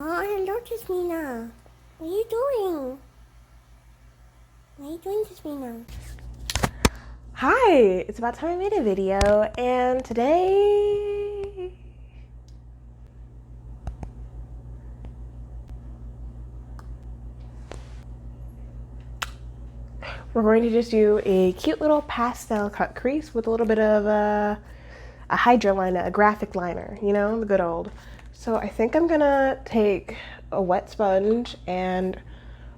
Oh, hello, Jasmina. What are you doing? What are you doing, Jasmina? Hi, it's about time I made a video, and today we're going to just do a cute little pastel cut crease with a little bit of a hydro liner, a graphic liner, you know, the good old. So I think I'm gonna take a wet sponge and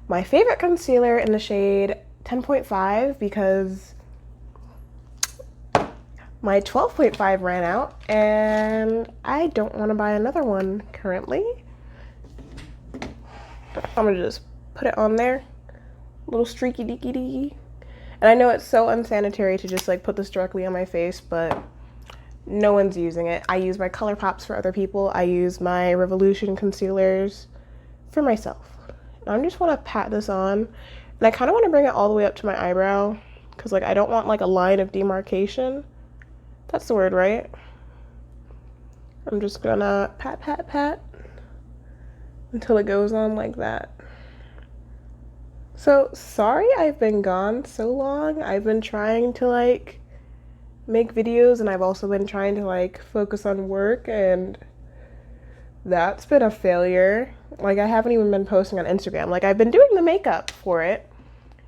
my favorite concealer in the shade 10.5 because my 12.5 ran out and I don't want to buy another one currently. I'm gonna just put it on there, a little streaky deaky deaky. And I know it's so unsanitary to just like put this directly on my face, but no one's using it. I use my Color Pops for other people. I use my Revolution concealers for myself. And I just want to pat this on, and I kind of want to bring it all the way up to my eyebrow because like I don't want like a line of demarcation. That's the word, right? I'm just gonna pat, pat, pat until it goes on like that. So sorry I've been gone so long. I've been trying to like make videos, and I've also been trying to like focus on work, and that's been a failure. Like I haven't even been posting on Instagram. Like I've been doing the makeup for it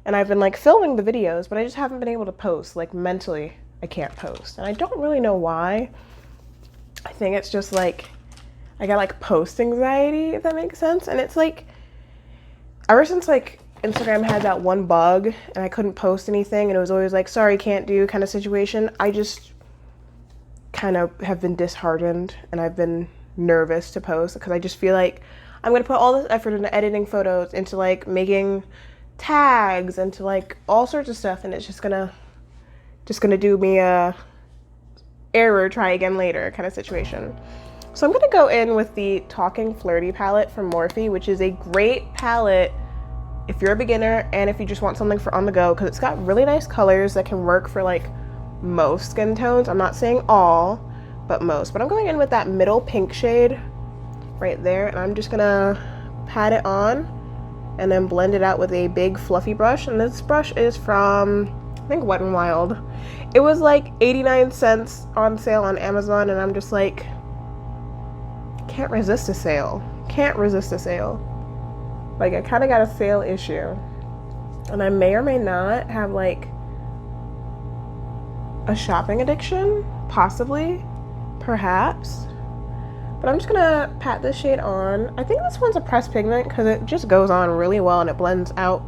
and I've been like filming the videos, but I just haven't been able to post. Like mentally I can't post, and I don't really know why. I think it's just like I got like post anxiety, if that makes sense. And it's like ever since like Instagram had that one bug and I couldn't post anything and it was always like sorry can't do kind of situation, I just kind of have been disheartened and I've been nervous to post because I just feel like I'm gonna put all this effort into editing photos, into like making tags, into like all sorts of stuff, and it's just gonna do me a error, try again later kind of situation. So I'm gonna go in with the Talking Flirty palette from Morphe, which is a great palette if you're a beginner and if you just want something for on the go, because it's got really nice colors that can work for like most skin tones. I'm not saying all, but most. But I'm going in with that middle pink shade right there, and I'm just gonna pat it on and then blend it out with a big fluffy brush. And this brush is from, I think, Wet n Wild. It was like 89 cents on sale on Amazon, and I'm just like, can't resist a sale. Can't resist a sale. Like I kind of got a sale issue, and I may or may not have like a shopping addiction, possibly, perhaps. But I'm just gonna pat this shade on. I think this one's a pressed pigment because it just goes on really well and it blends out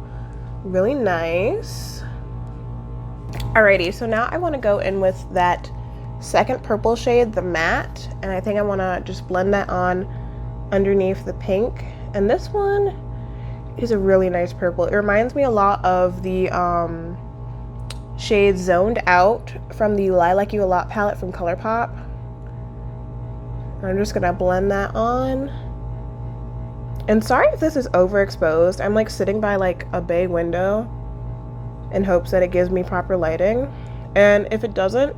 really nice. Alrighty, so now I want to go in with that second purple shade, the matte, and I think I want to just blend that on underneath the pink. And this one is a really nice purple. It reminds me a lot of the shade Zoned Out from the Lilac You a Lot palette from ColourPop. I'm just gonna blend that on. And sorry if this is overexposed. I'm like sitting by like a bay window in hopes that it gives me proper lighting. And if it doesn't,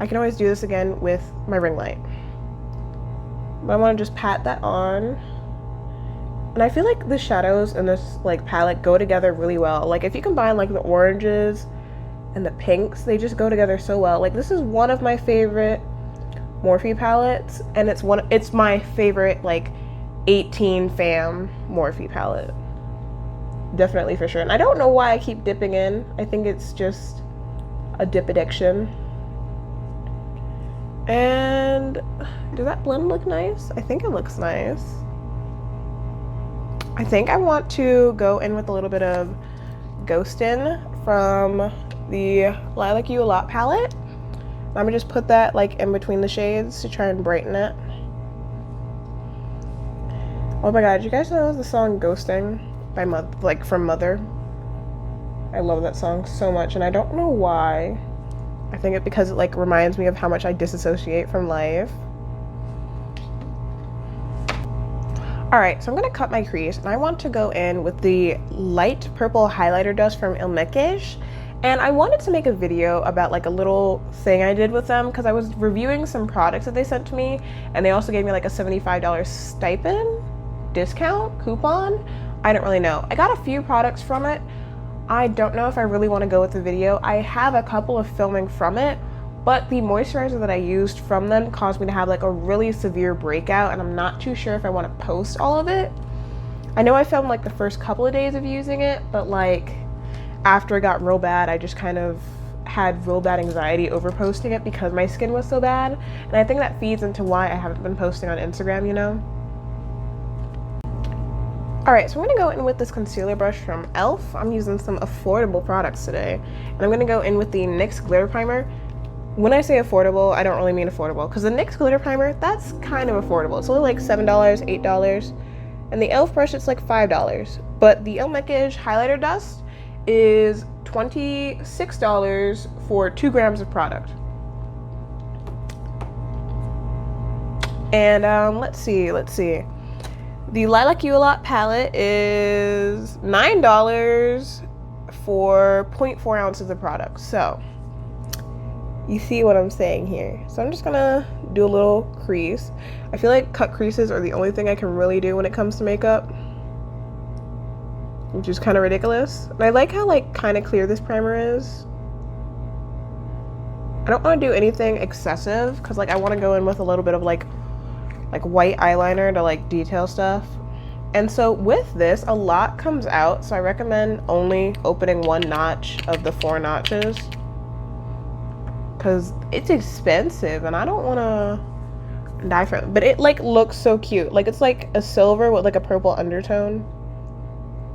I can always do this again with my ring light. But I want to just pat that on. And I feel like the shadows in this like palette go together really well. Like if you combine like the oranges and the pinks, they just go together so well. Like this is one of my favorite Morphe palettes, and it's my favorite like 18 fam Morphe palette. Definitely, for sure. And I don't know why I keep dipping in. I think it's just a dip addiction. And does that blend look nice? I think it looks nice. I think I want to go in with a little bit of Ghostin' from the Lilac You a Lot palette. I'm gonna just put that like in between the shades to try and brighten it. Oh my god, you guys know the song Ghosting by from Mother? I love that song so much, and I don't know why. I think it's because it like reminds me of how much I disassociate from life. Alright, so I'm gonna cut my crease, and I want to go in with the light purple highlighter dust from Il Makiage. And I wanted to make a video about like a little thing I did with them because I was reviewing some products that they sent to me, and they also gave me like a $75 stipend. discount coupon. I don't really know. I got a few products from it. I don't know if I really want to go with the video. I have a couple of filming from it, but the moisturizer that I used from them caused me to have like a really severe breakout, and I'm not too sure if I want to post all of it. I know I filmed like the first couple of days of using it, but like after it got real bad, I just kind of had real bad anxiety over posting it because my skin was so bad. And I think that feeds into why I haven't been posting on Instagram, you know? All right, so I'm gonna go in with this concealer brush from e.l.f. I'm using some affordable products today. And I'm gonna go in with the NYX Glitter Primer. When I say affordable, I don't really mean affordable, because the NYX Glitter Primer, that's kind of affordable. It's only like $7, $8. And the e.l.f. brush, it's like $5. But the e.l.f. Makiage Highlighter Dust is $26 for 2 grams of product. And let's see. The Lilac palette is $9 for 0.4 ounces of product. So you see what I'm saying here. So I'm just gonna do a little crease. I feel like cut creases are the only thing I can really do when it comes to makeup, which is kind of ridiculous. And I like how like kind of clear this primer is. I don't want to do anything excessive because like I want to go in with a little bit of like white eyeliner to like detail stuff. And so with this, a lot comes out, so I recommend only opening 1 notch of the 4 notches because it's expensive and I don't want to die for it. But it like looks so cute. Like it's like a silver with like a purple undertone.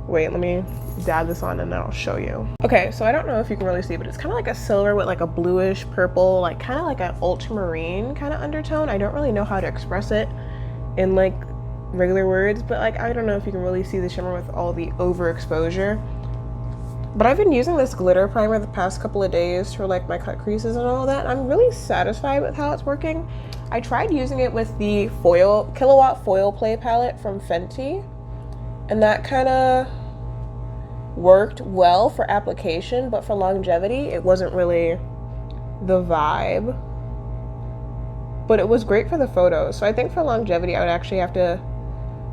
Wait, let me dab this on and then I'll show you. Okay, so I don't know if you can really see, but it's kind of like a silver with like a bluish purple, like kind of like an ultramarine kind of undertone. I don't really know how to express it in like regular words, but like I don't know if you can really see the shimmer with all the overexposure. But I've been using this glitter primer the past couple of days for like my cut creases and all that. I'm really satisfied with how it's working. I tried using it with the Killawatt Foil Play palette from Fenty, and that kind of worked well for application, but for longevity, it wasn't really the vibe. But it was great for the photos. So I think for longevity, I would actually have to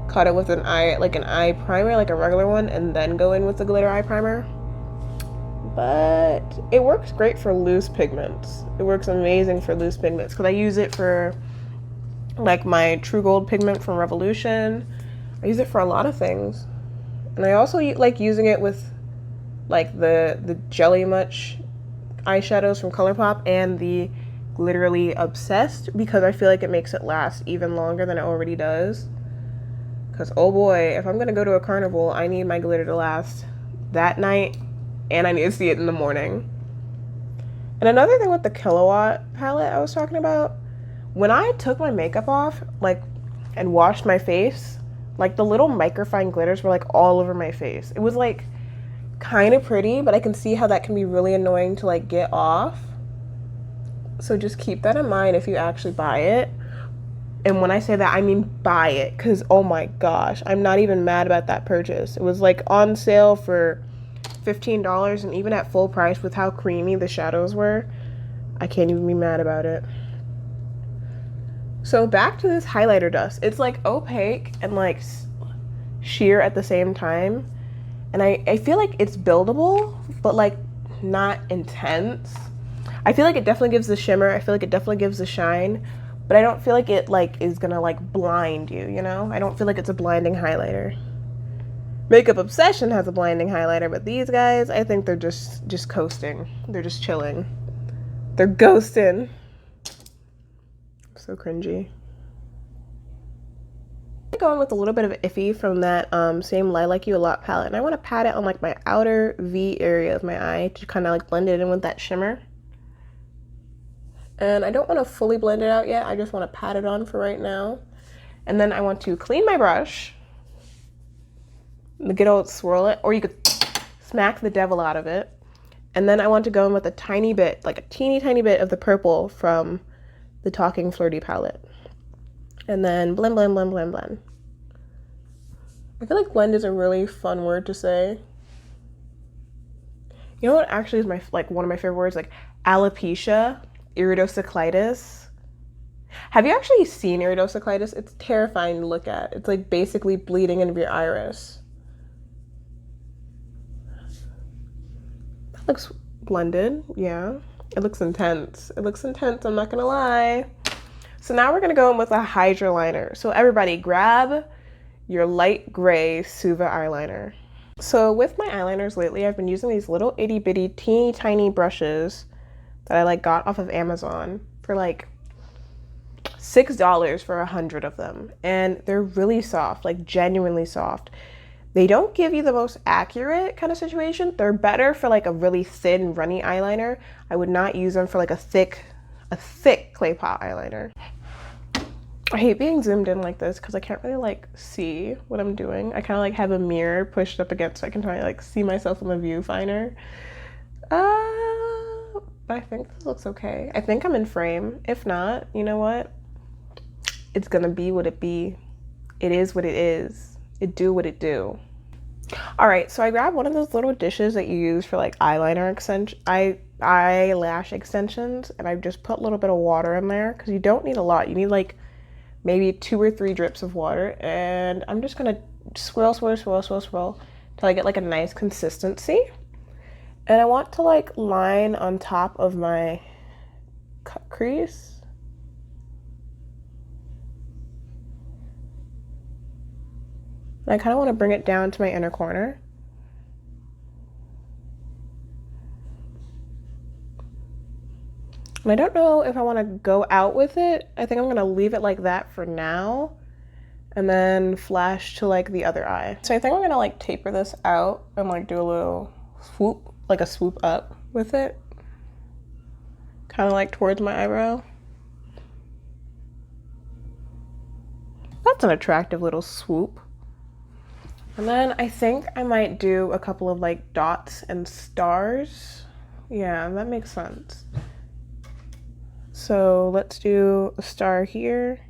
cut it with an eye primer, like a regular one, and then go in with the glitter eye primer. But it works great for loose pigments. It works amazing for loose pigments because I use it for like my True Gold pigment from Revolution. I use it for a lot of things. And I also like using it with like the Jelly Much eyeshadows from ColourPop and the Glitterly Obsessed, because I feel like it makes it last even longer than it already does. Because oh boy, if I'm gonna go to a carnival, I need my glitter to last that night and I need to see it in the morning. And another thing with the Killawatt palette I was talking about, when I took my makeup off like and washed my face, like the little microfine glitters were like all over my face. It was like kind of pretty, but I can see how that can be really annoying to like get off. So just keep that in mind if you actually buy it. And when I say that, I mean buy it, because oh my gosh, I'm not even mad about that purchase. It was like on sale for $15, and even at full price with how creamy the shadows were, I can't even be mad about it. So back to this highlighter dust. It's like opaque and like sheer at the same time. And I feel like it's buildable, but like not intense. I feel like it definitely gives the shimmer. I feel like it definitely gives the shine, but I don't feel like it like is gonna like blind you, you know? I don't feel like it's a blinding highlighter. Makeup Obsession has a blinding highlighter, but these guys, I think they're just coasting. They're just chilling. They're ghosting. So cringy. I'm going with a little bit of Iffy from that same Lilac You a Lot palette, and I want to pat it on like my outer V area of my eye to kind of like blend it in with that shimmer. And I don't want to fully blend it out yet. I just want to pat it on for right now. And then I want to clean my brush, the good old swirl it, or you could smack the devil out of it. And then I want to go in with a tiny bit, like a teeny tiny bit of the purple from the Talking Flirty palette. And then blend, blend, blend, blend, blend. I feel like blend is a really fun word to say. You know what actually is one of my favorite words? Like alopecia, iridocyclitis. Have you actually seen iridocyclitis? It's terrifying to look at. It's like basically bleeding into your iris. That looks blended, yeah. It looks intense. It looks intense, I'm not gonna lie. So now we're gonna go in with a Hydra liner. So everybody grab your light gray Suva eyeliner. So with my eyeliners lately, I've been using these little itty bitty teeny tiny brushes that I like got off of Amazon for like $6 for 100 of them. And they're really soft, like genuinely soft. They don't give you the most accurate kind of situation. They're better for like a really thin, runny eyeliner. I would not use them for like a thick clay pot eyeliner. I hate being zoomed in like this because I can't really like see what I'm doing. I kind of like have a mirror pushed up against so I can try to like see myself in the viewfinder. But I think this looks okay. I think I'm in frame. If not, you know what? It's gonna be what it be. It is what it is. It do what it do. All right, so I grabbed one of those little dishes that you use for like eyelash extensions, and I just put a little bit of water in there because you don't need a lot. You need like maybe 2 or 3 drips of water, and I'm just gonna swirl till I get like a nice consistency. And I want to like line on top of my cut crease. And I kind of want to bring it down to my inner corner. And I don't know if I want to go out with it. I think I'm going to leave it like that for now and then flash to like the other eye. So I think I'm going to like taper this out and like do a little swoop, like a swoop up with it. Kind of like towards my eyebrow. That's an attractive little swoop. And then I think I might do a couple of like dots and stars. Yeah, that makes sense. So let's do a star here.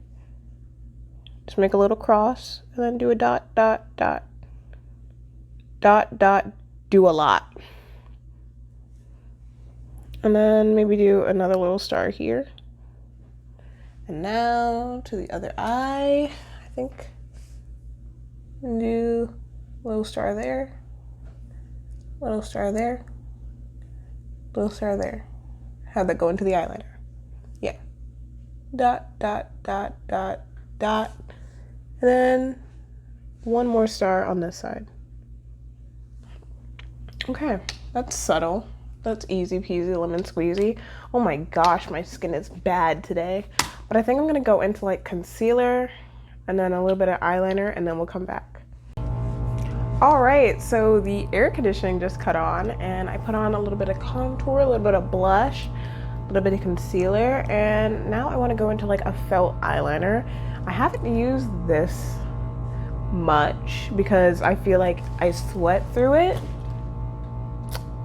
Just make a little cross and then do a dot, dot, dot. Dot, dot, do a lot. And then maybe do another little star here. And now to the other eye, I think. And do a little star there, little star there, little star there. Have that go into the eyeliner. Yeah. Dot, dot, dot, dot, dot. And then one more star on this side. Okay, that's subtle. That's easy peasy lemon squeezy. Oh my gosh, my skin is bad today. But I think I'm gonna go into like concealer and then a little bit of eyeliner, and then we'll come back. All right, so the air conditioning just cut on, and I put on a little bit of contour, a little bit of blush, a little bit of concealer, and now I want to go into like a felt eyeliner. I haven't used this much because I feel like I sweat through it,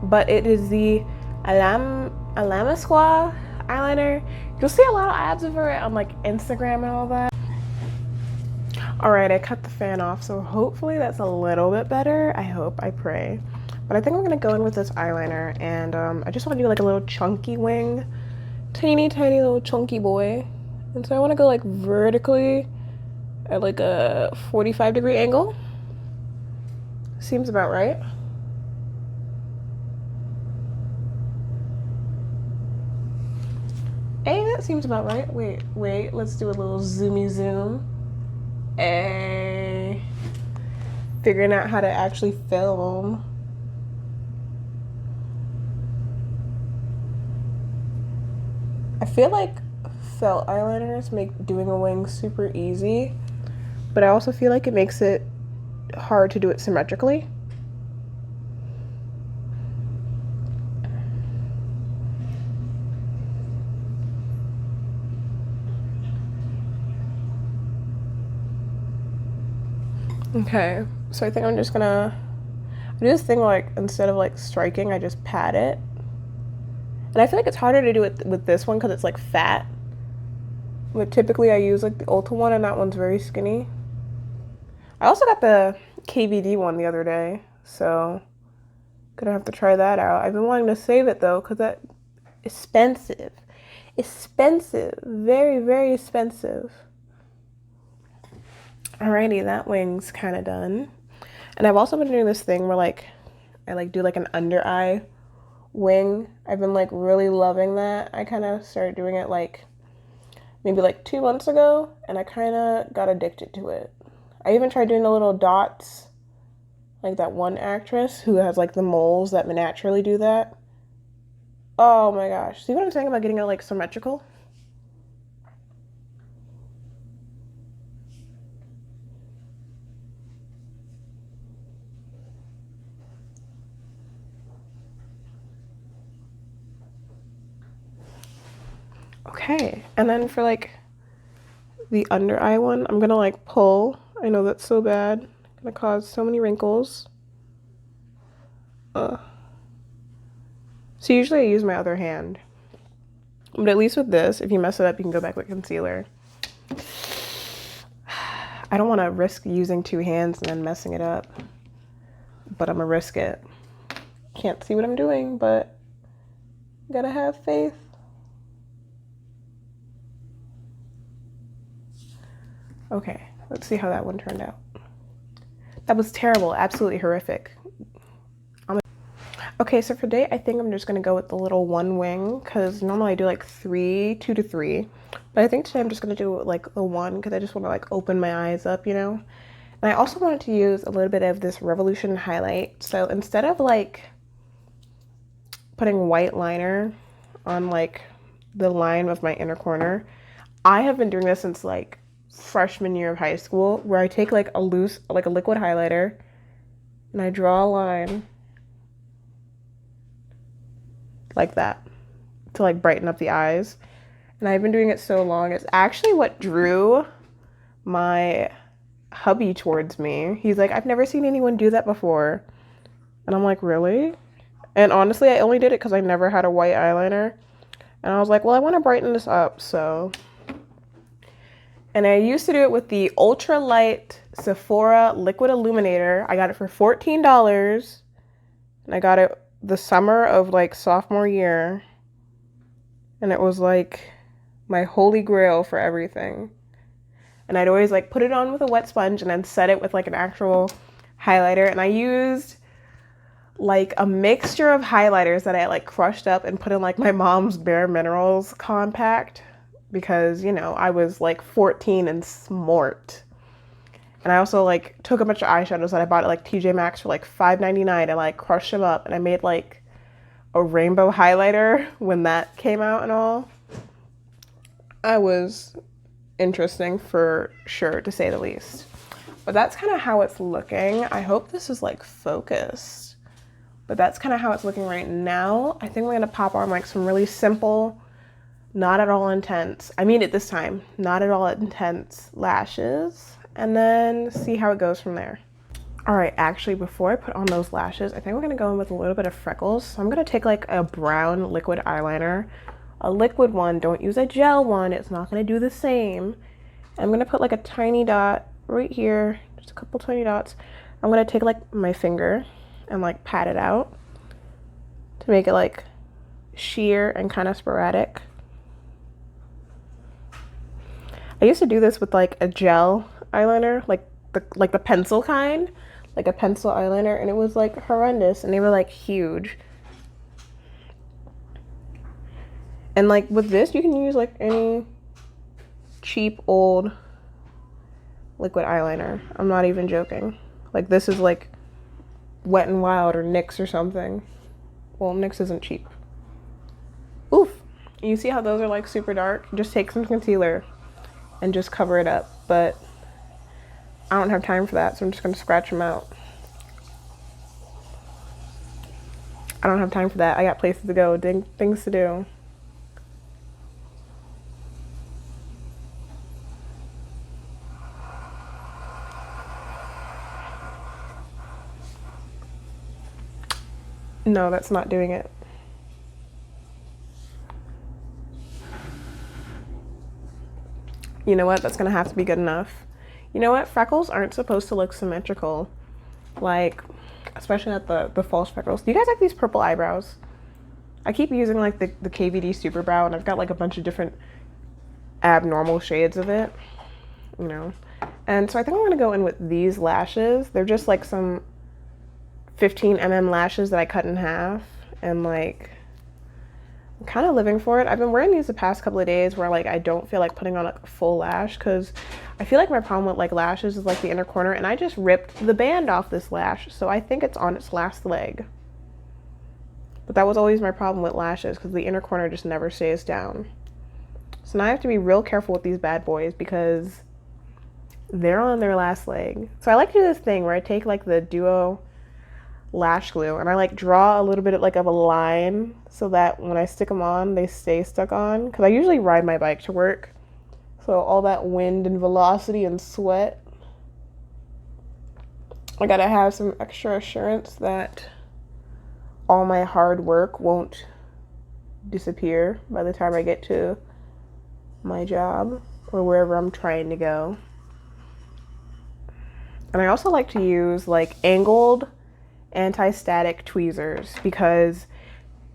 but it is the Alamasqua eyeliner. You'll see a lot of ads for it on like Instagram and all that. All right, I cut the fan off, so hopefully that's a little bit better. I hope, I pray. But I think I'm gonna go in with this eyeliner, and I just wanna do like a little chunky wing. Teeny tiny little chunky boy. And so I wanna go like vertically at like a 45-degree angle. Seems about right. Hey, that seems about right. Wait, let's do a little zoomy zoom. Hey, figuring out how to actually film. I feel like felt eyeliners make doing a wing super easy, but I also feel like it makes it hard to do it symmetrically. Okay, so I think I'm just gonna do this thing like instead of like striking, I just pat it. And I feel like it's harder to do it with this one because it's like fat. But typically I use like the Ulta one, and that one's very skinny. I also got the KVD one the other day, so gonna have to try that out. I've been wanting to save it though because that's expensive. expensive. Very, very expensive. Alrighty, that wing's kind of done. And I've also been doing this thing where like I like do like an under eye wing. I've been like really loving that. I kind of started doing it like maybe like 2 months ago, and I kind of got addicted to it. I even tried doing the little dots, like that one actress who has like the moles that naturally do that. Oh my gosh. See what I'm saying about getting it like symmetrical? Okay, and then for like the under eye one, I'm gonna like pull. I know that's so bad. Gonna cause so many wrinkles. So usually I use my other hand. But at least with this, if you mess it up, you can go back with concealer. I don't want to risk using 2 hands and then messing it up. But I'm gonna risk it. Can't see what I'm doing, but gotta have faith. Okay, let's see how that one turned out. That was terrible, absolutely horrific. Okay, so for today, I think I'm just gonna go with the little one wing because normally I do like 2 to 3. But I think today I'm just gonna do like the one because I just wanna like open my eyes up, you know? And I also wanted to use a little bit of this Revolution highlight. So instead of like putting white liner on like the line of my inner corner, I have been doing this since like freshman year of high school, where I take like a liquid highlighter and I draw a line like that to like brighten up the eyes. And I've been doing it so long. It's actually what drew my hubby towards me. He's like, I've never seen anyone do that before. And I'm like, really? And honestly, I only did it because I never had a white eyeliner. And I was like, well, I want to brighten this up, so. And I used to do it with the Ultra Light Sephora Liquid Illuminator. I got it for $14. And I got it the summer of like sophomore year. And it was like my holy grail for everything. And I'd always like put it on with a wet sponge and then set it with like an actual highlighter. And I used like a mixture of highlighters that I like crushed up and put in like my mom's Bare Minerals compact because, you know, I was like 14 and smart. And I also like took a bunch of eyeshadows that I bought at like TJ Maxx for like $5.99 and like crushed them up, and I made like a rainbow highlighter when that came out and all. I was interesting for sure, to say the least. But that's kind of how it's looking. I hope this is like focused. But that's kind of how it's looking right now. I think we're gonna pop on like some really simple, not at all intense, I mean it this time, not at all intense lashes, and then see how it goes from there. All right, actually, before I put on those lashes, I think we're gonna go in with a little bit of freckles. So I'm gonna take like a brown liquid eyeliner, a liquid one, don't use a gel one, it's not gonna do the same. I'm gonna put like a tiny dot right here, just a couple tiny dots. I'm gonna take like my finger and like pat it out to make it like sheer and kind of sporadic. I used to do this with like a gel eyeliner, like the pencil kind, like a pencil eyeliner, and it was like horrendous, and they were like huge. And like with this, you can use like any cheap old liquid eyeliner. I'm not even joking. Like this is like Wet n Wild or NYX or something. Well, NYX isn't cheap. Oof. You see how those are like super dark? Just take some concealer and just cover it up. But I don't have time for that, so I'm just gonna scratch them out. I don't have time for that. I got places to go, things to do. No, that's not doing it. You know what? That's gonna have to be good enough. You know what? Freckles aren't supposed to look symmetrical. Like, especially at the false freckles. Do you guys like these purple eyebrows? I keep using like the KVD Super Brow, and I've got like a bunch of different abnormal shades of it, you know. And so I think I'm gonna go in with these lashes. They're just like some 15 mm lashes that I cut in half, and like I'm kind of living for it. I've been wearing these the past couple of days where like I don't feel like putting on a full lash, because I feel like my problem with like lashes is like the inner corner, and I just ripped the band off this lash, so I think it's on its last leg. But that was always my problem with lashes, because the inner corner just never stays down. So now I have to be real careful with these bad boys because they're on their last leg. So I like to do this thing where I take like the Duo lash glue and I like draw a little bit of like of a line so that when I stick them on, they stay stuck on. Because I usually ride my bike to work, so all that wind and velocity and sweat, I gotta have some extra assurance that all my hard work won't disappear by the time I get to my job or wherever I'm trying to go. And I also like to use like angled anti-static tweezers, because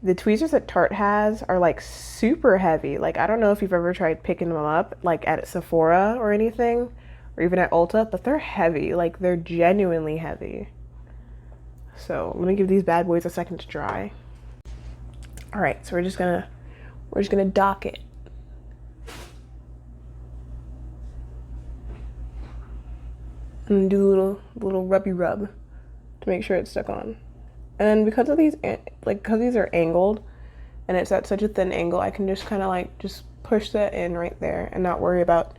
the tweezers that Tarte has are like super heavy. Like I don't know if you've ever tried picking them up like at Sephora or anything, or even at Ulta, but they're heavy. Like they're genuinely heavy. So let me give these bad boys a second to dry. All right, so we're just gonna dock it. And do a little rubby rub to make sure it's stuck on. And because of these, like because these are angled and it's at such a thin angle, I can just kind of like just push that in right there and not worry about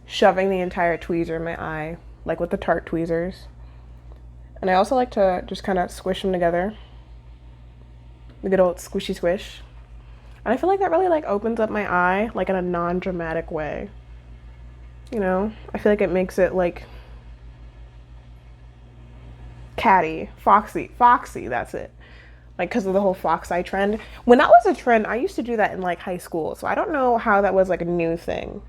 shoving the entire tweezer in my eye, like with the Tarte tweezers. And I also like to just kind of squish them together. The good old squishy squish. And I feel like that really like opens up my eye like in a non-dramatic way. You know, I feel like it makes it like catty, foxy, that's it. Like because of the whole fox eye trend. When that was a trend, I used to do that in like high school. So I don't know how that was like a new thing.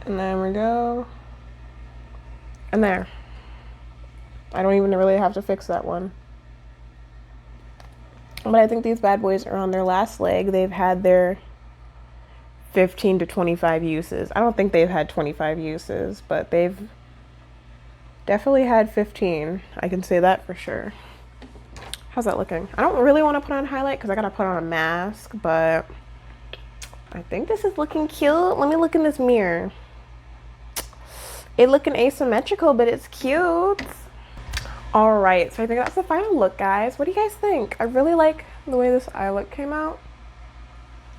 And there we go. And there. I don't even really have to fix that one. But I think these bad boys are on their last leg. They've had their 15 to 25 uses. I don't think they've had 25 uses, but they've definitely had 15. I can say that for sure. How's that looking? I don't really want to put on highlight because I gotta put on a mask, but I think this is looking cute. Let me look in this mirror. It looking asymmetrical, but it's cute. All right, so I think that's the final look, guys. What do you guys think? I really like the way this eye look came out.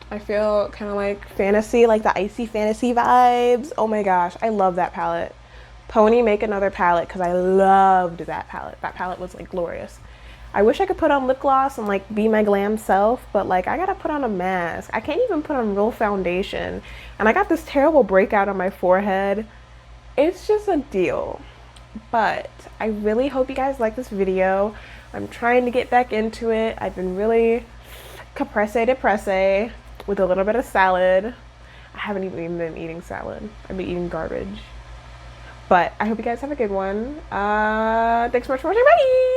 I feel kind of like fantasy, like the icy fantasy vibes. Oh my gosh, I love that palette. Pony, make another palette, because I loved that palette. That palette was like glorious. I wish I could put on lip gloss and like be my glam self, but like I gotta put on a mask. I can't even put on real foundation. And I got this terrible breakout on my forehead. It's just a deal. But I really hope you guys like this video. I'm trying to get back into it. I've been really caprese deprese with a little bit of salad. I haven't even been eating salad. I've been eating garbage. But I hope you guys have a good one. Thanks so much for watching. Bye!